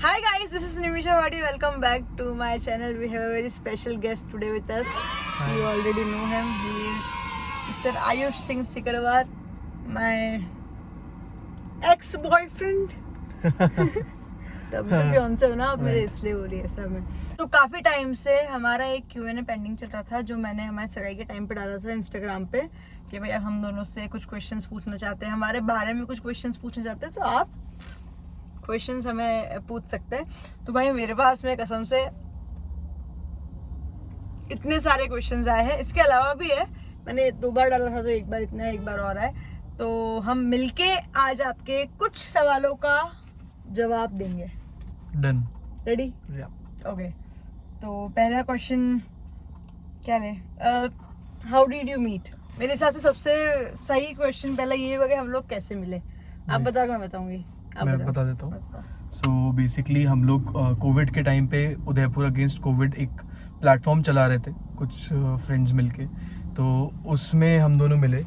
Hi guys, this is Nimisha Wadi. Welcome back to my channel. We have a very special guest today with us. You already know him. He is Mr. Ayush Singh Sikarwar, my ex-boyfriend. तो अभी तो fiance हो ना आप मेरे, इसलिए हो रही है ऐसा में। तो काफी टाइम से हमारा एक Q&A पेंडिंग चल रहा था, जो मैंने हमारे सगाई के टाइम पे डाला था इंस्टाग्राम पे कि भाई अब हम दोनों से कुछ क्वेश्चंस पूछना चाहते हैं, हमारे बारे में कुछ क्वेश्चंस पूछना चाहते हैं, तो आप क्वेश्चंस हमें पूछ सकते हैं। तो भाई मेरे पास में कसम से इतने सारे क्वेश्चंस आए हैं, इसके अलावा भी है, मैंने 2 बार डाला था तो एक बार इतना है, एक बार और है। तो हम मिलके आज आपके कुछ सवालों का जवाब देंगे। डन। रेडी? ओके। तो पहला क्वेश्चन क्या ले, हाउ डिड यू मीट? मेरे हिसाब से सबसे सही क्वेश्चन पहला ये होगा कि हम लोग कैसे मिले। आप बताओ, मैं बताऊंगी। मैं बता देता हूँ। सो बेसिकली हम लोग कोविड के टाइम पे उदयपुर अगेंस्ट कोविड एक प्लेटफॉर्म चला रहे थे कुछ फ्रेंड्स मिलके, तो उसमें हम दोनों मिले।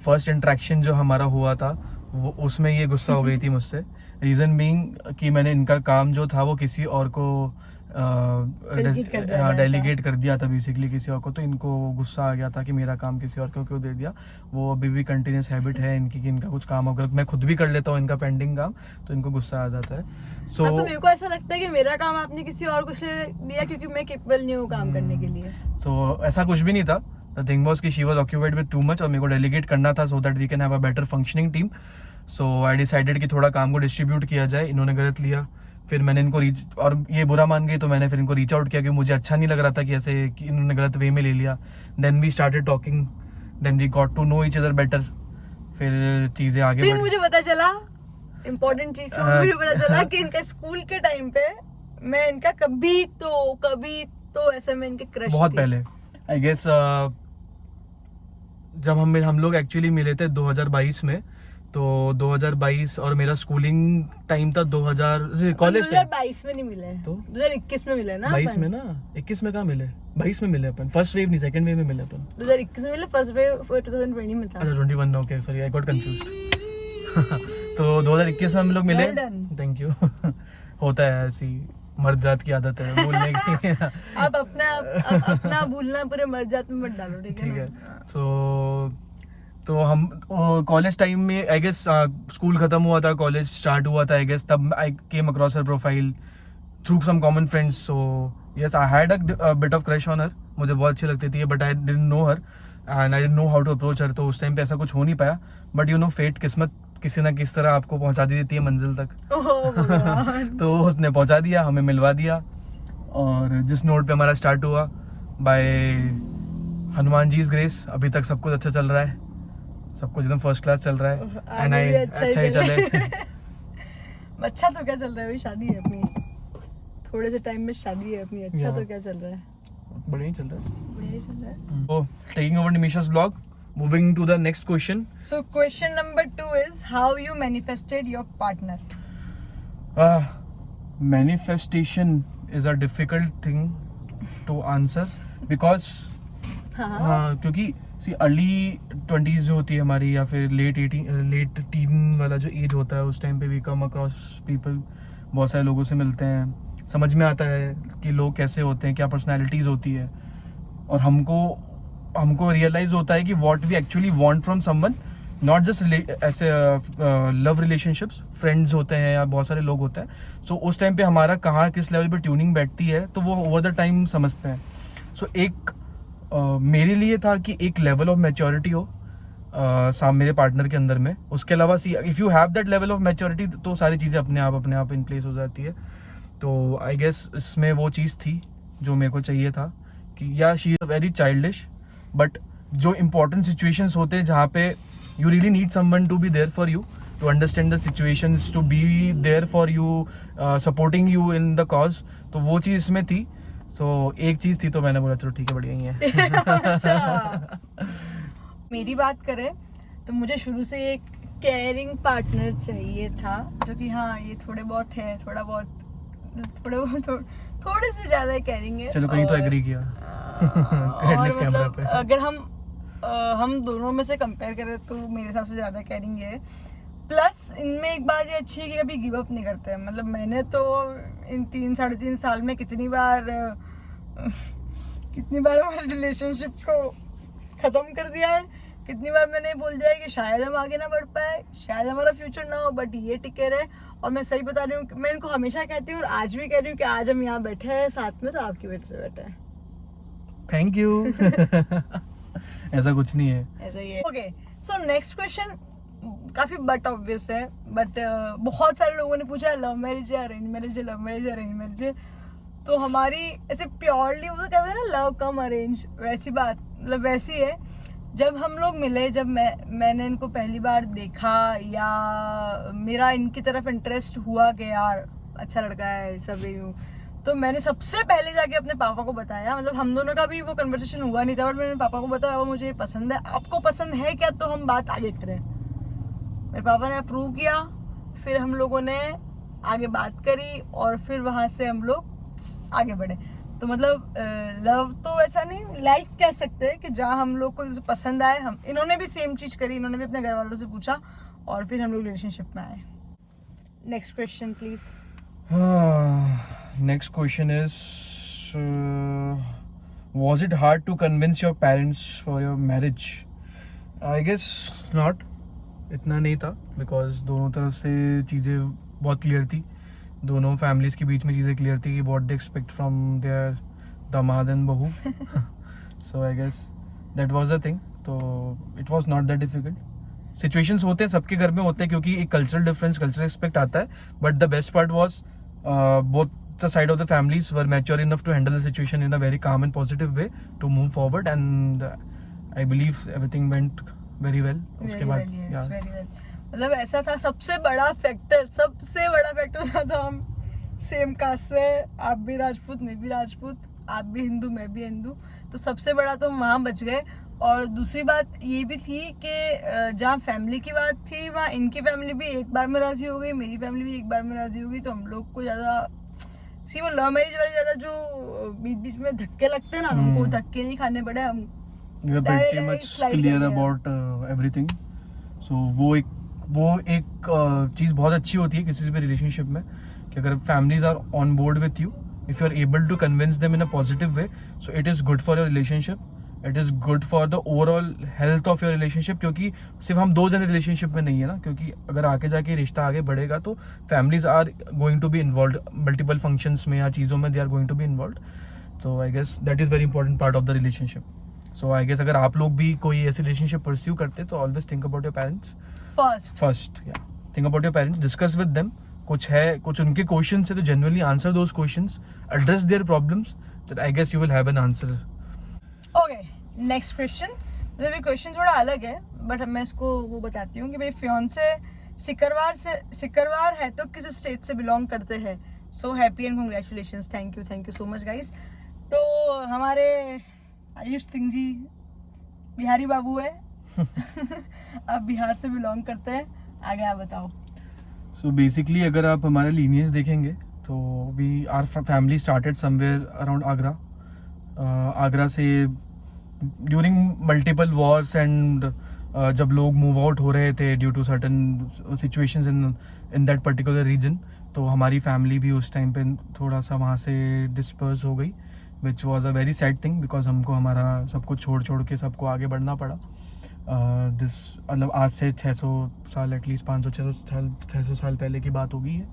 फर्स्ट इंटरेक्शन जो हमारा हुआ था वो उसमें ये गुस्सा हो गई थी मुझसे, रीज़न बीइंग कि मैंने इनका काम जो था वो किसी और को डेलीगेट कर दिया था बेसिकली किसी और को, तो इनको गुस्सा आ गया था कि मेरा काम किसी और को क्यों दे दिया। वो अभी भी कंटिन्यूस हैबिट है इनकी कि इनका कुछ काम अगर मैं खुद भी कर लेता हूँ इनका पेंडिंग काम तो इनको गुस्सा आ जाता है। सो तो मेरे को ऐसा लगता है कि मेरा काम आपने किसी और को दिया क्योंकि मैं केपेबल नहीं हूँ काम करने के लिए। सो ऐसा कुछ भी नहीं था। द थिंग वाज कि she was occupied with too much और मेरे को डेलीगेट करना था so that we can have a better functioning team. So I decided कि थोड़ा काम को डिस्ट्रीब्यूट किया जाए। इन्होंने गलत लिया, फिर मैंने इनको और ये बुरा मान गई तो मैंने फिर इनको रीच आउट किया कि मुझे अच्छा नहीं लग रहा था कि ऐसे कि इन्होंने गलत वे में ले लिया। Then we started talking, then we got to know each other better. फिर चीज़ें आगे फिर मुझे पता चला, इम्पोर्टेंट चीज मुझे पता चला कि इनका स्कूल के टाइम पे मैं इनका कभी तो ऐसे में इनके क्रश बहुत पहले आई गेस जब हम लोग एक्चुअली मिले थे 2022 में, तो 2022 और मेरा स्कूलिंग टाइम था 2000 कॉलेज 2022 में नहीं मिले तो 2021 में मिले ना 22 में ना 21 में कहाँ मिले 22 में मिले अपन, फर्स्ट वेव नहीं सेकंड वेव में मिले अपन 2021 में मिले, फर्स्ट वेव 2020 में था। अच्छा 21 okay sorry I got confused. तो 2021 में हम लोग मिले। Thank you. होता है ऐसी मर्द जात की आदत है भूलने की। आप अपना भूलना पूरे मर्द जात में मत डालो, ठीक है? तो हम कॉलेज टाइम में आई गेस स्कूल खत्म हुआ था, कॉलेज स्टार्ट हुआ था आई गेस, तब I came across her profile through some common friends. So yes I had a bit of crush on her, मुझे बहुत अच्छी लगती थी but I didn't know her and I didn't know how to approach her. तो उस time पे ऐसा कुछ हो नहीं पाया, बट यू नो फेट, किस्मत किसी ना किस तरह आपको पहुंचा दी देती है मंजिल तक। तो उसने पहुंचा दिया, हमें मिलवा दिया, और जिस नोट पे हमारा स्टार्ट हुआ बाय हनुमान जी ग्रेस अभी तक सब कुछ अच्छा चल रहा है, सब कुछ एकदम फर्स्ट क्लास चल रहा है। एंड आई अच्छा ही चले। अच्छा तो क्या चल रहा है, अभी शादी है अपनी, थोड़े से टाइम में शादी है अपनी। अच्छा तो क्या चल रहा है, बढ़िया ही चल रहा है, बढ़िया चल रहा है। तो taking over Nimisha's blog, moving to the next question. So question number 2 is how you manifested your partner. Manifestation is a difficult thing to answer because क्योंकि अर्ली 20s जो होती है हमारी या फिर लेट टीन वाला जो एज होता है उस टाइम पे वी कम अक्रॉस पीपल, बहुत सारे लोगों से मिलते हैं, समझ में आता है कि लोग कैसे होते हैं, क्या पर्सनैलिटीज़ होती है, और हमको रियलाइज होता है कि what we actually want from someone, not just ऐसे लव रिलेशनशिप्स, फ्रेंड्स होते हैं या बहुत सारे लोग होते हैं। सो उस टाइम पे हमारा कहाँ किस लेवल पे ट्यूनिंग बैठती है तो वो ओवर द टाइम समझते हैं। सो एक मेरे लिए था कि एक लेवल ऑफ मैच्योरिटी हो मेरे पार्टनर के अंदर में। उसके अलावा if you have that level of maturity तो सारी चीज़ें अपने आप इन प्लेस हो जाती है। तो आई गेस इसमें वो चीज़ थी जो मेरे को चाहिए था कि या she is very childish, but जो इम्पोर्टेंट सिचुएशंस होते हैं जहाँ पे you really need someone to be there for you, to understand the situations, to be there for you, supporting you in the cause, तो वो चीज़ इसमें थी। सो एक चीज़ थी तो मैंने बोला चलो ठीक है बढ़िया ही है। अच्छा। मेरी बात करें तो मुझे शुरू से एक केयरिंग पार्टनर चाहिए था, जो कि हाँ ये थोड़े बहुत है, थोड़े से ज्यादा केयरिंग है। चलो कहीं तो एग्री किया। और मतलब अगर हम दोनों में से कंपेयर करें तो मेरे हिसाब से ज़्यादा केयरिंग है। प्लस इनमें एक बात ये अच्छी है कि कभी गिव अप नहीं करते हैं। मतलब मैंने तो इन 3-3.5 साल में कितनी बार हमारे रिलेशनशिप को ख़त्म कर दिया है, कितनी बार मैंने बोल दिया है कि शायद हम आगे ना बढ़ पाए, शायद हमारा फ्यूचर ना हो, बट ये टिके रहे। और मैं सही बता रही हूँ, मैं इनको हमेशा कहती हूँ और आज भी कह रही हूँ कि आज हम यहाँ बैठे हैं साथ में तो आपकी वजह से बैठे हैं। Thank you. ऐसा कुछ नहीं है, ऐसा ही है। ओके, सो नेक्स्ट क्वेश्चन काफी बट ऑब्वियस है, बट बहुत सारे लोगों ने पूछा लव मैरिज है, अरेंज मैरिज है, लव मैरिज है, अरेंज मैरिज है। तो हमारी ऐसे प्योरली वो तो कहते हैं ना लव कम अरेंज, वैसी बात मतलब वैसी है। जब हम लोग मिले, जब मैंने इनको पहली बार देखा या मेरा इनकी तरफ इंटरेस्ट हुआ कि यार अच्छा लड़का है सब यूँ, तो मैंने सबसे पहले जाके अपने पापा को बताया। मतलब हम दोनों का भी वो कन्वर्सेशन हुआ नहीं था, बट मैंने पापा को बताया वो मुझे पसंद है, आपको पसंद है क्या, तो हम बात आगे करें। मेरे पापा ने अप्रूव किया, फिर हम लोगों ने आगे बात करी और फिर वहाँ से हम लोग आगे बढ़े। तो मतलब लव तो ऐसा नहीं, लाइक कह सकते हैं कि जहाँ हम लोग को पसंद आए, हम इन्होंने भी सेम चीज़ करी, इन्होंने भी अपने घर वालों से पूछा और फिर हम लोग रिलेशनशिप में आए। Next question please. Next question is was it hard to convince your parents for your marriage? I guess not, इतना नहीं था, बिकॉज दोनों तरफ से चीज़ें बहुत क्लियर थी, दोनों फैमिलीज के बीच में चीज़ें क्लियर थी कि what they expect from their दामाद एंड बहू। So I guess that was the thing. तो it was not that difficult. Situations होते हैं, सबके घर में होते हैं, क्योंकि एक कल्चरल डिफरेंस, कल्चरल एक्सपेक्ट आता है, but the best part was both the side of the families were mature enough to handle the situation in a very calm and positive way to move forward, and I believe everything went very well. उसके बाद मतलब ऐसा था, सबसे बड़ा factor था हम same caste से, आप भी राजपूत मैं भी राजपूत, आप भी हिंदू मैं भी हिंदू, तो सबसे बड़ा तो वहाँ बच गए। और दूसरी बात ये भी थी कि जहाँ फैमिली की बात थी वहाँ इनकी फैमिली भी एक बार में राजी हो गई, मेरी फैमिली भी एक बार में राजी हो गई। तो हम लोग को ज़्यादा वो लव मैरिज वाले ज़्यादा जो बीच बीच में धक्के लगते हैं ना, हमको धक्के नहीं खाने पड़े, हम we are pretty much clear about everything. So वो एक चीज़ बहुत अच्छी होती है किसी भी रिलेशनशिप में, कि अगर families are on board with you, if you are able to convince them in a positive way, so it is good for your relationship, it is good for the overall health of your relationship। क्योंकि सिर्फ हम दो जने relationship में नहीं है ना, क्योंकि अगर आगे जाके रिश्ता आगे बढ़ेगा तो families are going to be involved multiple functions में या चीज़ों में, they are going to be involved। So I guess that is very important part of the relationship। So I guess अगर आप लोग भी कोई ऐसी रिलेशनशिप परस्यू करते तो always think about your parents first, yeah, think about your parents, discuss with them। कुछ उनके क्वेश्चन है तो genuinely answer those questions, address their problems, that I guess you will have an answer। Okay, next question. मतलब ये question थोड़ा अलग है, but मैं इसको वो बताती हूँ कि भाई फियांसे सिकरवार है तो किस स्टेट से बिलोंग करते हैं? So happy and congratulations, thank you so much guys. तो हमारे आयुष सिंह जी बिहारी बाबू है। आप बिहार से बिलोंग करते हैं, आगे आप बताओ। सो बेसिकली अगर आप हमारे लीनियज देखेंगे तो we are family started somewhere around Agra से ड्यूरिंग मल्टीपल वॉर्स एंड जब लोग मूव आउट हो रहे थे due to certain situations in that particular region, तो हमारी फैमिली भी उस टाइम पे थोड़ा सा वहाँ से डिस्पर्स हो गई, which was a very sad thing, because हमको हमारा सब कुछ छोड़ के सबको आगे बढ़ना पड़ा। दिस मतलब आज से 600 साल एटलीस्ट 500-600 साल पहले की बात हो गई है।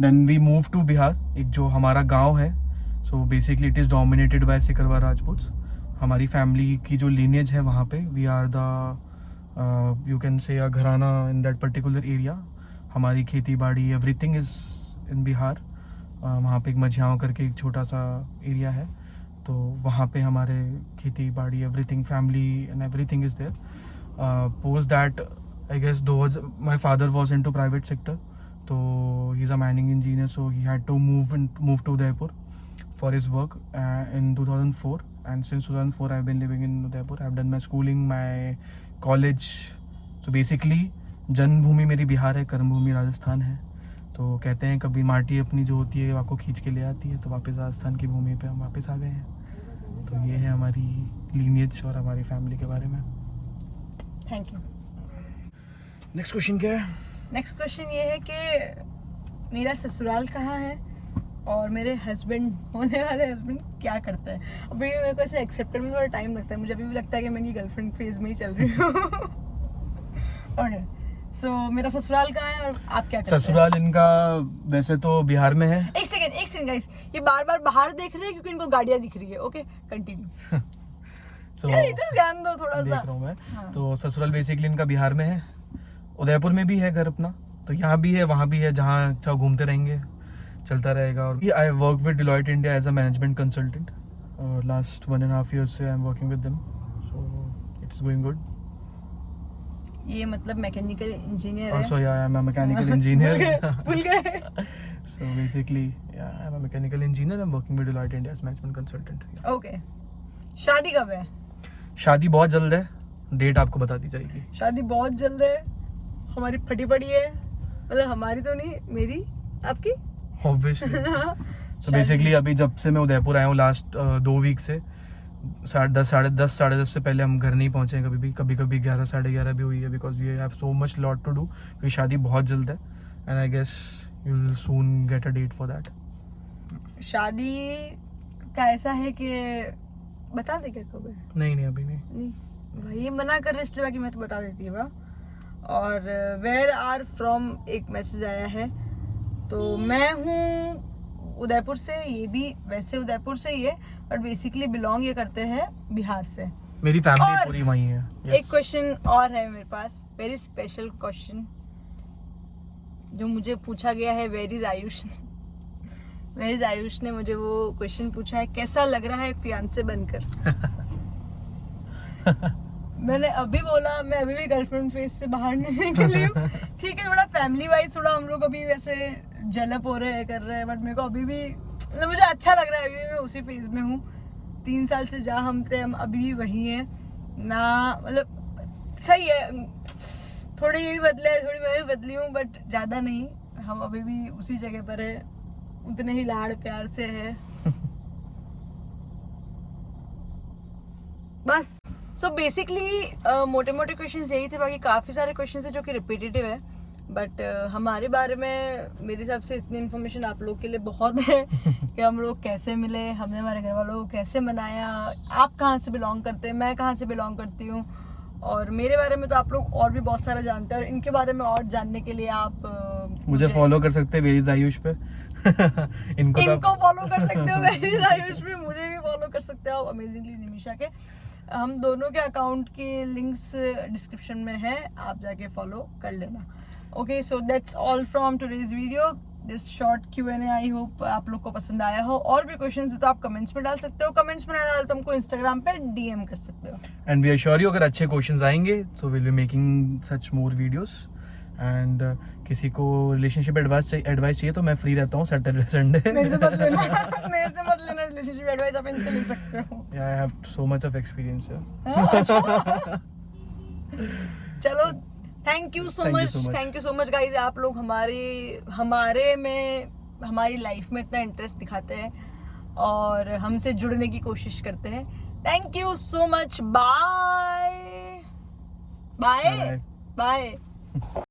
Then we move to Bihar, एक जो हमारा गांव है, so basically it is dominated by Sikarwar Rajputs. हमारी फैमिली की जो लीनेज है वहाँ पे we are the you can say a घराना इन दैट पर्टिकुलर एरिया। हमारी खेती बाड़ी एवरीथिंग इज़ इन बिहार। वहाँ पे एक मझियाँव करके एक छोटा सा एरिया है, तो वहाँ पे हमारे खेती बाड़ी everything family and everything is there. Post that I guess my father was in to private sector, तो he is a mining engineer, so he had to move to Udaipur for his work in 2004, and since 2004 I've been living in Udaipur। I've done my schooling, my college। so basically जन्मभूमि मेरी बिहार है, कर्मभूमि राजस्थान है। तो कहते हैं कभी माटी अपनी जो होती है आपको खींच के ले आती है, तो वापस राजस्थान की भूमि पे हम वापस आ गए हैं। तो ये है हमारी लीनियज और हमारी फैमिली के बारे में। Thank you. नेक्स्ट क्वेश्चन क्या है? नेक्स्ट क्वेश्चन ये है कि मेरा ससुराल कहाँ है और मेरे हस्बैंड होने वाले हस्बैंड क्या करते हैं। अभी मेरे को ऐसे एक्सेप्ट करने में थोड़ा टाइम लगता है, मुझे अभी भी लगता है कि मैं इनकी गर्लफ्रेंड फेज में ही चल रही हूँ। ओके, सो मेरा ससुराल कहाँ है और आप क्या करते हैं? ससुराल इनका वैसे तो बिहार में है। एक सेकंड गाइस, ये बार बार बाहर देख रहे हैं क्योंकि इनको गाड़ियाँ दिख रही है। Okay continue. So, यार इधर ध्यान दो थोड़ा देख सा। रहा हूँ मैं। हाँ। तो ससुराल बेसिकली इनका बिहार में है, उदयपुर में भी है घर अपना, तो यहाँ भी है वहाँ भी है, जहाँ अच्छा घूमते रहेंगे, चलता रहेगा। और I work with Deloitte India as a management consultant और लास्ट 1.5 years से I am working with them, so it's going good. ये मतलब मैकेनिकल इंजीनियर है। Also, yeah, I'm a mechanical engineer. भूल गए। So basically, yeah, I'm a mechanical engineer. I'm working with Deloitte India as management consultant. Yeah. Okay, शादी कब है? शादी बहुत जल्द है, डेट आपको बता दी जाएगी। शादी बहुत जल्द है, हमारी फटी पड़ी है, मतलब हमारी तो नहीं, मेरी, आपकी। Obviously. So basically अभी जब से मैं उदयपुर आया हूँ लास्ट 2 week से, 10:30 साढ़े 10 से पहले हम घर नहीं पहुँचे कभी भी। कभी 11 साढ़े 11 भी हुई है, because we have so much lot to do, क्योंकि शादी बहुत जल्द है and I guess you will soon get a date for that. शादी का ऐसा है कि बता दे क्या कब है? नहीं अभी नहीं। नहीं भाई मना कर रहे इसलिए, बाकी मैं तो बता देती है वाह। और वेयर आर फ्रॉम एक मैसेज आया है, तो मैं हूँ उदयपुर से, ये भी वैसे उदयपुर से ही है बट बेसिकली बिलोंग ये करते हैं बिहार से। मेरी फैमिली और पूरी वहीं है। एक क्वेश्चन और है मेरे पास, वेरी स्पेशल क्वेश्चन जो मुझे पूछा गया है। वेर इज आयुष ने मुझे वो क्वेश्चन पूछा है, कैसा लग रहा है फियांसे बनकर? मैंने अभी बोला मैं अभी भी गर्लफ्रेंड फेज से बाहर नहीं निकली हूँ। ठीक है, थोड़ा फैमिली वाइज थोड़ा हम लोग अभी वैसे जलप हो रहे हैं, कर रहे हैं, बट मेरे को अभी भी मतलब मुझे अच्छा लग रहा है। अभी मैं उसी फेज में हूँ, 3 साल से जहाँ हम थे हम अभी भी वही हैं ना, मतलब सही है। थोड़ी ये भी बदले है, थोड़ी मैं भी बदली हूँ, बट ज़्यादा नहीं, हम अभी भी उसी जगह पर है, उतने ही लाड़ प्यार से है बस। सो बेसिकली मोटे मोटे क्वेश्चंस यही थे, बाकी काफ़ी सारे क्वेश्चंस है जो कि रिपीटेटिव है, बट हमारे बारे में मेरे हिसाब से इतनी इन्फॉर्मेशन आप लोग के लिए बहुत है कि हम लोग कैसे मिले, हमने हमारे घर वालों को कैसे मनाया, आप कहाँ से बिलोंग करते हैं, मैं कहाँ से बिलोंग करती हूँ, और मेरे बारे में तो आप लोग और भी बहुत सारा जानते हैं, और इनके बारे में और जानने के लिए आप मुझे फॉलो कर सकते हैं वेर इज आयुष पे। इनको फॉलो कर सकते हो वेर इज आयुष पे, मुझे भी फॉलो कर सकते हो अमेजिंगली निमिषा के। हम दोनों के अकाउंट के लिंक्स डिस्क्रिप्शन में है, आप जाके फॉलो कर लेना। Okay, so that's all from today's video, this short Q&A। I hope आप लोग को पसंद आया हो। और भी क्वेश्चंस है तो आप कमेंट्स में डाल सकते हो, कमेंट्स में ना डाल तो हमको इंस्टाग्राम पे DM कर सकते हो। And we are sure you, अगर अच्छे क्वेश्चंस आएंगे so will be making such more videos. And किसी को रिलेशनशिप एडवाइस चाहिए तो मैं फ्री रहता हूँ सैटरडे संडे। मेरे से मत लेना रिलेशनशिप एडवाइस, आप इनसे ले सकते हो। I have so much of experience. चलो, thank you so much guys. आप लोग हमारे में हमारी लाइफ में इतना इंटरेस्ट दिखाते हैं और हमसे जुड़ने की कोशिश करते हैं। Thank you so much, bye bye bye.